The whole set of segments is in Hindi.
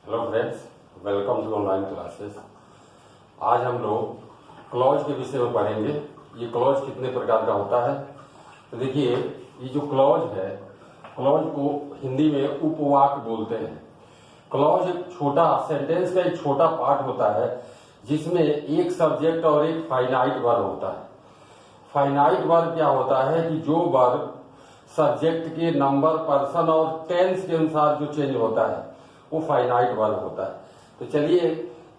Hello friends, welcome to online classes. आज हम लोग क्लॉज के विषय में पढ़ेंगे। ये क्लॉज कितने प्रकार का होता है। तो देखिए, ये जो क्लॉज है, क्लॉज को हिंदी में उपवाक्य बोलते हैं। क्लॉज एक छोटा सेंटेंस का एक छोटा पार्ट होता है जिसमें एक सब्जेक्ट और एक फाइनाइट वर्ब होता है। फाइनाइट वर्ब क्या होता है कि जो वर्ब सब्जेक्ट के नंबर, पर्सन और टेंस के अनुसार जो चेंज होता है वो फाइनाइट वर्ब होता है। तो चलिए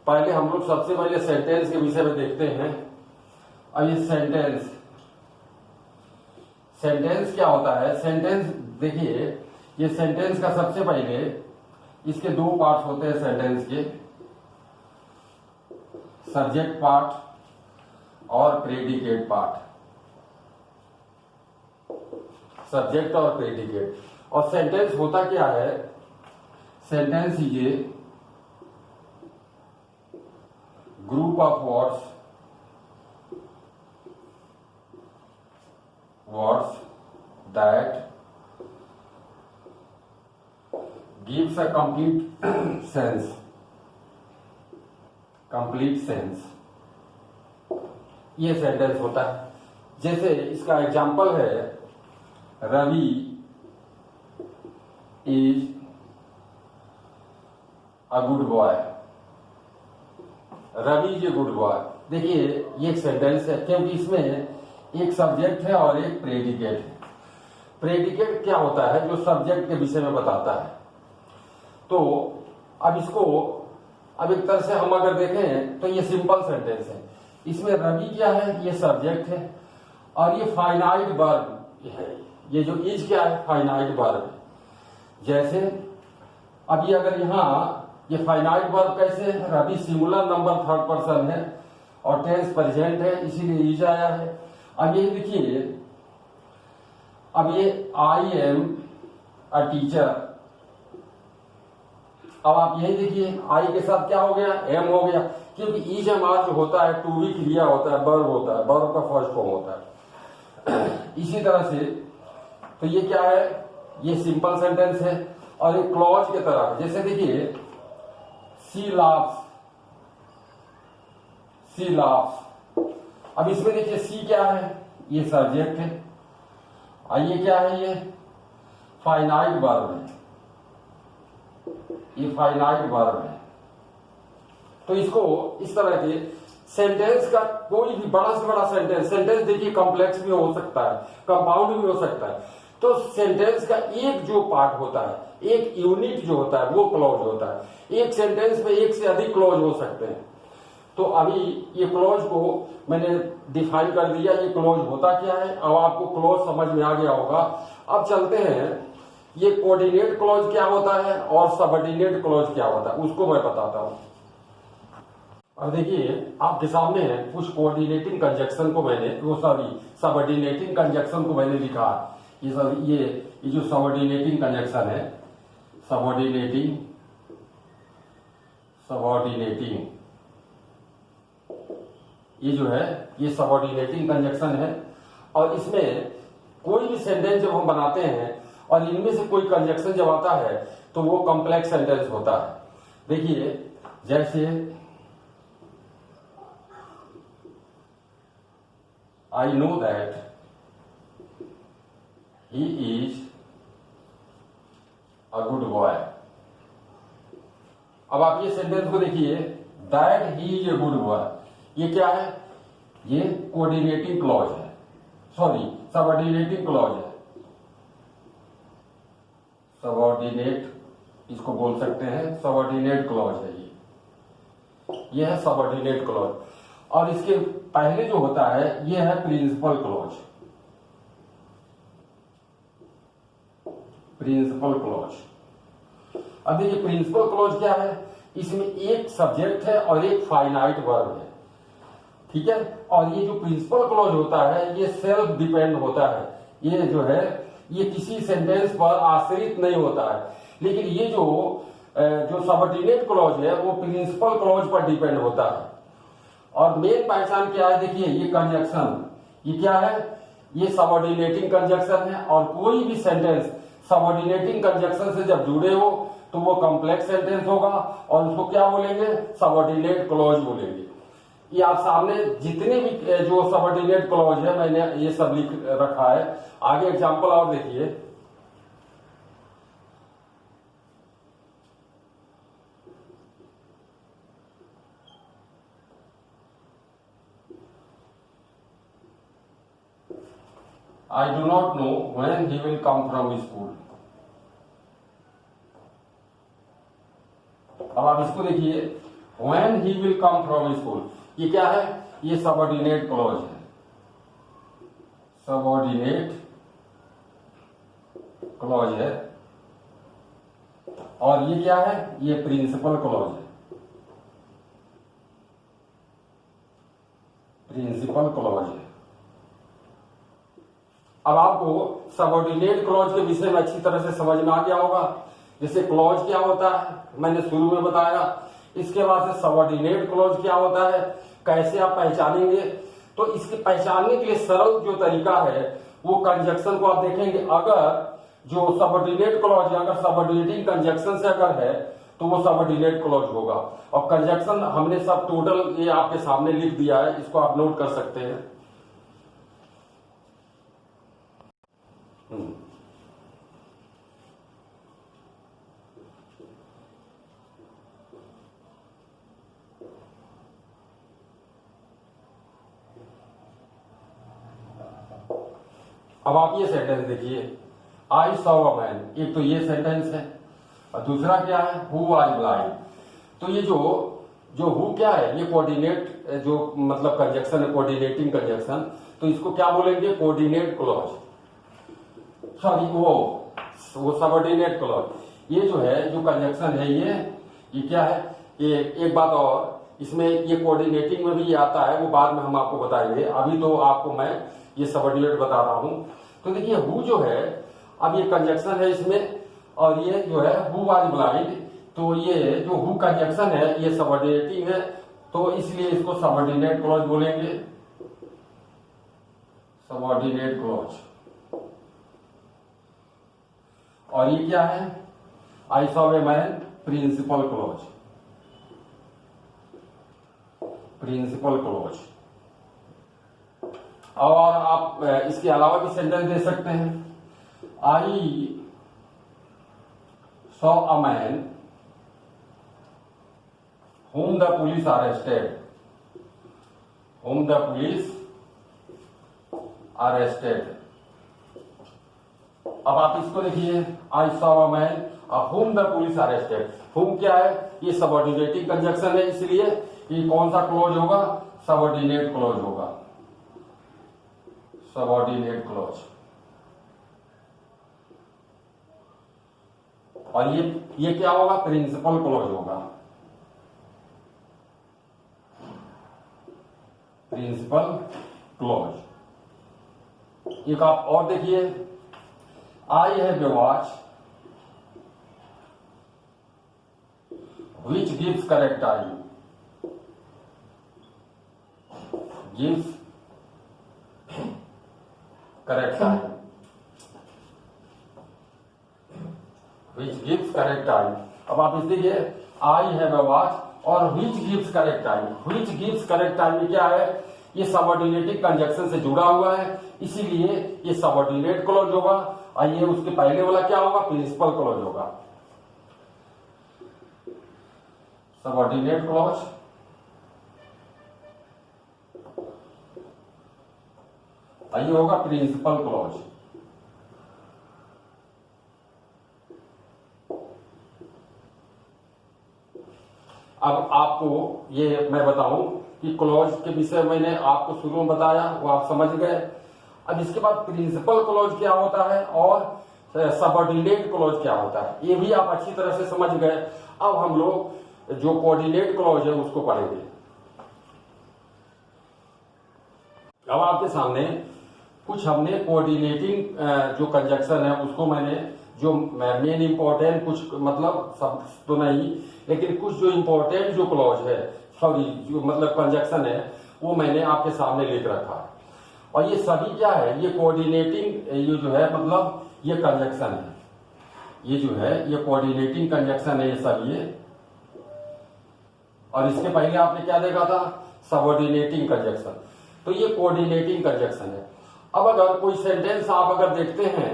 पहले हम लोग सबसे पहले सेंटेंस के विषय में देखते हैं। अब ये सेंटेंस क्या होता है। सेंटेंस देखिए, ये सेंटेंस का सबसे पहले इसके दो पार्ट्स होते हैं सेंटेंस के, सब्जेक्ट पार्ट और प्रेडिकेट पार्ट। सब्जेक्ट और प्रेडिकेट। और सेंटेंस होता क्या है, sentence is a group of words that gives a complete sense. ये सेंटेंस होता है। जैसे इसका एग्जाम्पल है, Ravi is a good boy. Ravi is a good boy. देखिए ये एक सेंटेंस है क्योंकि इसमें एक सब्जेक्ट है और एक प्रेडिकेट है। प्रेडिकेट क्या होता है, जो सब्जेक्ट के विषय में बताता है। तो अब इसको एक तरह से हम अगर देखें तो ये सिंपल सेंटेंस है। इसमें रवि क्या है, ये सब्जेक्ट है और ये फाइनाइट वर्ब है। ये जो इज क्या है, फाइनाइट वर्ब है। जैसे अभी अगर यहाँ ये फाइनाइट वर्ब कैसे है, Ravi singular number third person है और टेंस प्रेजेंट है, इसीलिए इज आया है। अब ये देखिए, अब ये आई एम अ टीचर। अब आप यही देखिए, आई के साथ क्या हो गया, एम हो गया, क्योंकि इज एम आर जो होता है टू बी क्रिया होता है, वर्ब होता है, वर्ब का फर्स्ट फॉर्म होता है। इसी तरह से तो ये क्या है, ये सिंपल सेंटेंस है। और एक क्लॉज की तरह, जैसे देखिए सी लाफ्स। अब इसमें देखिए सी क्या है, ये सब्जेक्ट है और ये क्या है, ये फाइनाइट वर्ब है। ये फाइनाइट वर्ब है। तो इसको इस तरह के सेंटेंस का कोई भी बड़ा से बड़ा सेंटेंस देखिए कॉम्प्लेक्स भी हो सकता है, कंपाउंड भी हो सकता है। तो सेंटेंस का एक जो पार्ट होता है, एक यूनिट जो होता है, वो क्लॉज होता है। एक सेंटेंस में एक से अधिक क्लॉज हो सकते हैं। तो अभी ये क्लॉज को मैंने डिफाइन कर दिया, ये क्लॉज होता क्या है। अब आपको क्लॉज समझ में आ गया होगा। अब चलते हैं, ये कोऑर्डिनेट क्लॉज क्या होता है और सबऑर्डिनेट क्लॉज क्या होता है, उसको मैं बताता हूं। अब देखिए आपके सामने है कुछ कोऑर्डिनेटिंग कंजक्शन को मैंने सबऑर्डिनेटिंग कंजक्शन को मैंने लिखा। ये जो सबऑर्डिनेटिंग कंजक्शन है, सबऑर्डिनेटिंग ये जो है, ये सबऑर्डिनेटिंग कंजक्शन है। और इसमें कोई भी सेंटेंस जब हम बनाते हैं और इनमें से कोई कंजक्शन जब आता है तो वो कॉम्प्लेक्स सेंटेंस होता है। देखिए जैसे I know that he is a good boy. अब आप ये सेंटेंस को देखिए, that he is a good boy. ये क्या है, ये कोऑर्डिनेटिंग क्लॉज है, सबऑर्डिनेटिंग क्लॉज है। सबऑर्डिनेट इसको बोल सकते हैं, सबऑर्डिनेट क्लॉज है ये है सबऑर्डिनेट क्लॉज। और इसके पहले जो होता है ये है प्रिंसिपल क्लॉज। अब देखिए प्रिंसिपल क्लॉज क्या है, इसमें एक सब्जेक्ट है और एक फाइनाइट वर्ब है, ठीक है। और ये जो प्रिंसिपल क्लॉज होता है ये सेल्फ डिपेंड होता है। ये जो है ये किसी सेंटेंस पर आश्रित नहीं होता है। लेकिन ये जो सबऑर्डिनेट क्लॉज है वो प्रिंसिपल क्लॉज पर डिपेंड होता है। और मेन पहचान क्या है, देखिए ये कंजक्शन, ये क्या है, ये सबऑर्डिनेटिंग कंजक्शन है। और कोई भी सेंटेंस सबऑर्डिनेटिंग कंजक्शन से जब जुड़े हो तो वो कॉम्प्लेक्स सेंटेंस होगा और उसको क्या बोलेंगे, सबऑर्डिनेट क्लॉज बोलेंगे। ये आप सामने जितने भी जो सबऑर्डिनेट क्लॉज है मैंने ये सब लिख रखा है। आगे एग्जांपल और देखिए, I do not know when he will come from school। अब आप इसको देखिए, when he will come from school, ये क्या है, ये सबऑर्डिनेट क्लॉज है, सबऑर्डिनेट क्लॉज है। और ये क्या है, ये प्रिंसिपल क्लॉज है, प्रिंसिपल क्लॉज है। अब आपको सबऑर्डिनेट क्लॉज के विषय में अच्छी तरह से समझ में आ गया होगा। जैसे क्लॉज क्या होता है मैंने शुरू में बताया, इसके बाद से सबऑर्डिनेट क्लॉज क्या होता है, कैसे आप पहचानेंगे। तो इसके पहचानने के लिए सरल जो तरीका है वो कंजक्शन को आप देखेंगे। अगर जो सबऑर्डिनेट क्लॉज है, अगर सबऑर्डिनेटिंग कंजक्शन से अगर है तो वो सबऑर्डिनेट क्लॉज होगा। और कंजक्शन हमने सब टोटल ये आपके सामने लिख दिया है, इसको आप नोट कर सकते हैं। अब आप ये सेंटेंस देखिए, आई सॉ अ मैन, एक तो ये सेंटेंस है और दूसरा क्या है, हु वाज ब्लाइंड। तो ये जो हु क्या है, ये कोऑर्डिनेट जो मतलब कंजक्शन है, कोऑर्डिनेटिंग कंजक्शन। तो इसको क्या बोलेंगे, कोऑर्डिनेट क्लॉज, सॉरी वो सबऑर्डिनेट क्लॉज। ये जो है जो कंजक्शन है ये क्या है, ये एक बात और, इसमें ये कोऑर्डिनेटिंग में भी ये आता है, वो बाद में हम आपको बताएंगे। अभी तो आपको मैं ये सबऑर्डिनेट बता रहा हूं। तो देखिए हु जो है, अब ये कंजक्शन है इसमें, और ये जो है हु वाज ब्लाइंड। तो ये जो हु कंजक्शन है ये सबऑर्डिनेटिंग है, तो इसलिए इसको सबऑर्डिनेट क्लॉज बोलेंगे, सबऑर्डिनेट क्लॉज। और ये क्या है, I saw a man, principal clause, principal clause. और आप इसके अलावा भी सेंटेंस दे सकते हैं, I saw a man whom the police arrested, whom the police arrested। अब आप इसको देखिए, आई saw a man whom the police arrested। whom क्या है, ये सबऑर्डिनेटिंग कंजक्शन है, इसलिए ये कौन सा क्लॉज होगा, सबऑर्डिनेट क्लॉज होगा, सबऑर्डिनेट क्लॉज। और ये क्या होगा, प्रिंसिपल क्लॉज होगा, प्रिंसिपल क्लॉज। एक आप और देखिए, I have a watch which gives correct time, gives correct time, which gives correct time। अब आप इस देखिए, आई हैव अ वॉच और which gives correct time, which gives correct time ये क्या है, ये सबऑर्डिनेटिंग कंजक्शन से जुड़ा हुआ है, इसीलिए ये सबऑर्डिनेट क्लॉज होगा। आइए उसके पहले वाला क्या होगा, प्रिंसिपल क्लॉज होगा, सबऑर्डिनेट क्लॉज। आइए होगा प्रिंसिपल क्लॉज। अब आपको ये मैं बताऊं कि क्लॉज के विषय मैंने आपको शुरू में बताया, वो आप समझ गए। अब इसके बाद प्रिंसिपल क्लॉज क्या होता है और सबऑर्डिनेट क्लॉज क्या होता है, ये भी आप अच्छी तरह से समझ गए। अब हम लोग जो कोऑर्डिनेट क्लॉज है उसको पढ़ेंगे। अब आपके सामने कुछ हमने कोऑर्डिनेटिंग जो कंजक्शन है उसको मैंने जो मेन इंपॉर्टेंट कुछ मतलब सब तो नहीं, लेकिन कुछ जो इंपॉर्टेंट जो क्लॉज है, सॉरी जो मतलब कंजक्शन है, वो मैंने आपके सामने लिख रखा है। और ये सभी क्या है, ये कोऑर्डिनेटिंग ये जो है मतलब ये कंजक्शन है, ये जो है ये कोऑर्डिनेटिंग कंजक्शन है, ये सब ये। और इसके पहले आपने क्या देखा था, सबऑर्डिनेटिंग कंजक्शन। तो ये कोऑर्डिनेटिंग कंजक्शन है। अब अगर कोई सेंटेंस आप अगर देखते हैं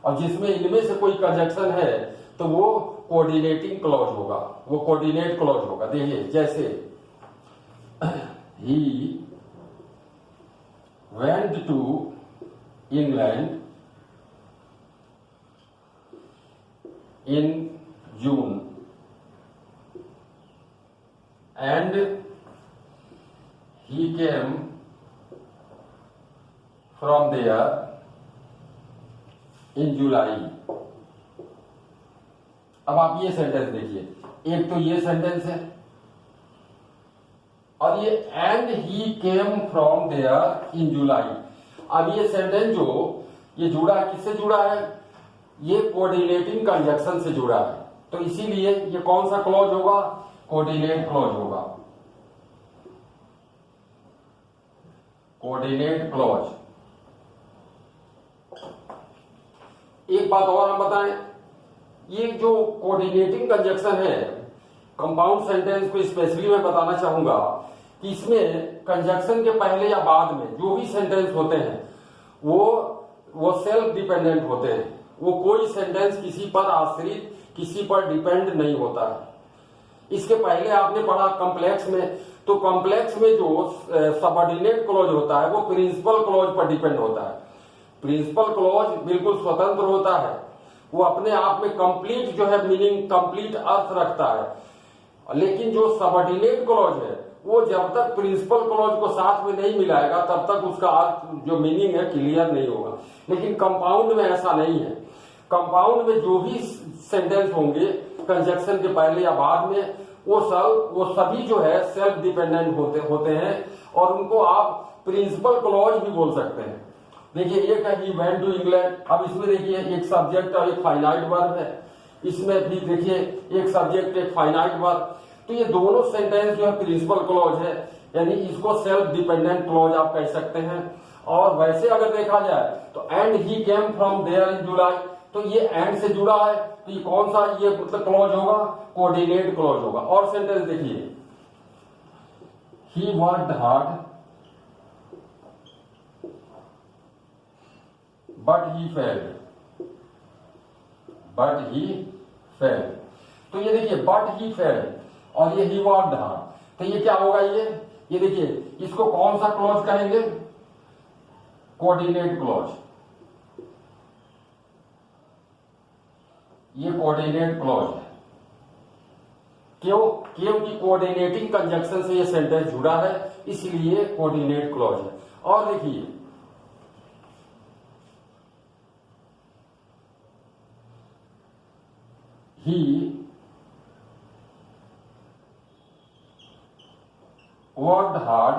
और जिसमें इनमें से कोई कंजक्शन है तो वो कोऑर्डिनेटिंग क्लॉज होगा, वो कोऑर्डिनेट क्लॉज होगा। देखिए जैसे ही went to England in June and he came from there in July। अब आप ये सेंटेंस देखिए, एक तो ये सेंटेंस है और ये and he came from there in July. अब ये सेंटेंस जो ये जुड़ा है, किससे जुड़ा है, ये कोऑर्डिनेटिंग कंजक्शन से जुड़ा है। तो इसीलिए ये कौन सा क्लॉज होगा, कोऑर्डिनेट क्लॉज होगा, कोऑर्डिनेट क्लॉज। एक बात और हम बताएं, ये जो कोऑर्डिनेटिंग कंजक्शन है कंपाउंड सेंटेंस को स्पेशली मैं बताना चाहूंगा कि इसमें कंजक्शन के पहले या बाद में जो भी सेंटेंस होते हैं वो सेल्फ डिपेंडेंट होते हैं। वो कोई सेंटेंस किसी पर आश्रित, किसी पर डिपेंड नहीं होता है। इसके पहले आपने पढ़ा कॉम्प्लेक्स में, तो कॉम्प्लेक्स में जो सबऑर्डिनेट क्लॉज होता है वो प्रिंसिपल क्लॉज पर डिपेंड होता है। प्रिंसिपल क्लॉज बिल्कुल स्वतंत्र होता है, वो अपने आप में कंप्लीट जो है मीनिंग, कंप्लीट अर्थ रखता है। लेकिन जो सबऑर्डिनेट क्लॉज है वो जब तक प्रिंसिपल क्लॉज को साथ में नहीं मिलाएगा तब तक उसका अर्थ जो मीनिंग है क्लियर नहीं होगा। लेकिन कंपाउंड में ऐसा नहीं है। कंपाउंड में जो भी सेंटेंस होंगे कंजक्शन के पहले या बाद में वो सभी जो है सेल्फ डिपेंडेंट होते हैं और उनको आप प्रिंसिपल क्लॉज भी बोल सकते हैं। देखिए एक है ही वेंट टू इंग्लैंड। अब इसमें देखिए एक सब्जेक्ट और एक फाइनाइट वर्ब है, इसमें भी देखिए एक सब्जेक्ट एक फाइनाइट वर्ब। तो ये दोनों सेंटेंस जो है प्रिंसिपल क्लॉज है, यानी इसको सेल्फ डिपेंडेंट क्लॉज आप कह सकते हैं। और वैसे अगर देखा जाए तो and he came from there in July, तो ये एंड से जुड़ा है, तो ये कौन सा ये मतलब क्लॉज होगा, कोऑर्डिनेट क्लॉज होगा। और सेंटेंस देखिए, he worked hard but he failed, but he failed. तो ये देखिए बट ही फेल्ड और ये ही वर्कड हार्ड, तो ये क्या होगा, ये देखिए इसको कौन सा क्लॉज कहेंगे, कोऑर्डिनेट क्लॉज। ये कोऑर्डिनेट क्लॉज है। क्यों? क्योंकि कोऑर्डिनेटिंग कंजक्शन से ये सेंटेंस जुड़ा है, इसलिए कोऑर्डिनेट क्लॉज है। और देखिए he worked hard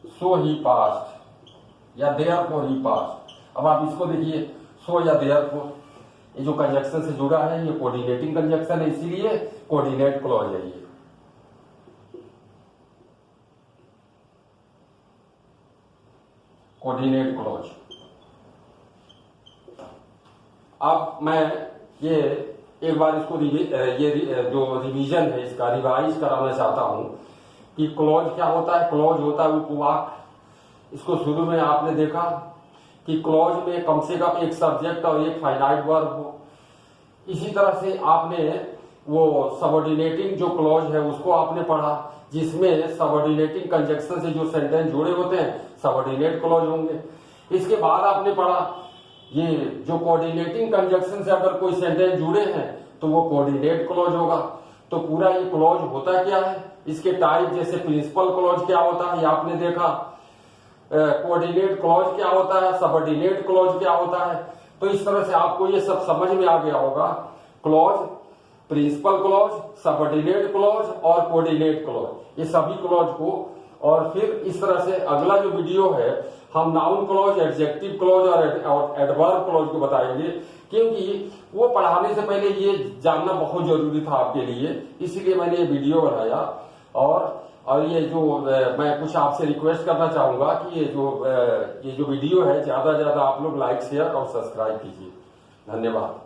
so he past या देयरफॉर ही पास्ट। अब आप इसको देखिए, सो या देयरफॉर, ये जो कंजक्शन से जुड़ा है ये कोऑर्डिनेटिंग कंजक्शन है, इसीलिए कोऑर्डिनेट क्लॉज है ये। Coordinate clause. अब मैं ये एक बार इसको जो रिवीजन है इसका रिवाइज कराना चाहता हूं कि क्लॉज क्या होता है। क्लॉज होता है उपवाक्य। इसको शुरू में आपने देखा कि क्लॉज में कम से कम एक सब्जेक्ट और एक फाइनाइट वर्ब हो। इसी तरह से आपने वो सबऑर्डिनेटिंग जो क्लॉज है उसको आपने पढ़ा, जिसमें सबऑर्डिनेटिंग कंजक्शन से जो सेंटेंस जुड़े होते हैं सबऑर्डिनेट क्लॉज होंगे। इसके बाद आपने पढ़ा ये जो कोऑर्डिनेटिंग कंजक्शन से अगर कोई सेंटेंस जुड़े हैं तो वो कोऑर्डिनेट क्लॉज होगा। तो पूरा ये क्लॉज होता क्या है, इसके टाइप, जैसे प्रिंसिपल क्लॉज क्या होता है ये आपने देखा, कोऑर्डिनेट क्लॉज क्या होता है, सबऑर्डिनेट क्लॉज क्या होता है। तो इस तरह से आपको ये सब समझ में आ गया होगा। Clause, principal clause, subordinate clause और कोऑर्डिनेट क्लॉज, ये सभी क्लॉज को। और फिर इस तरह से अगला जो वीडियो है हम नाउन क्लॉज, एडजेक्टिव क्लॉज और एडवर्ब क्लॉज को बताएंगे, क्योंकि वो पढ़ाने से पहले ये जानना बहुत जरूरी था आपके लिए, इसीलिए मैंने ये वीडियो बनाया। और ये जो मैं कुछ आपसे रिक्वेस्ट करना चाहूंगा कि ये जो वीडियो है ज्यादा से ज्यादा आप लोग लाइक, शेयर और सब्सक्राइब कीजिए। धन्यवाद।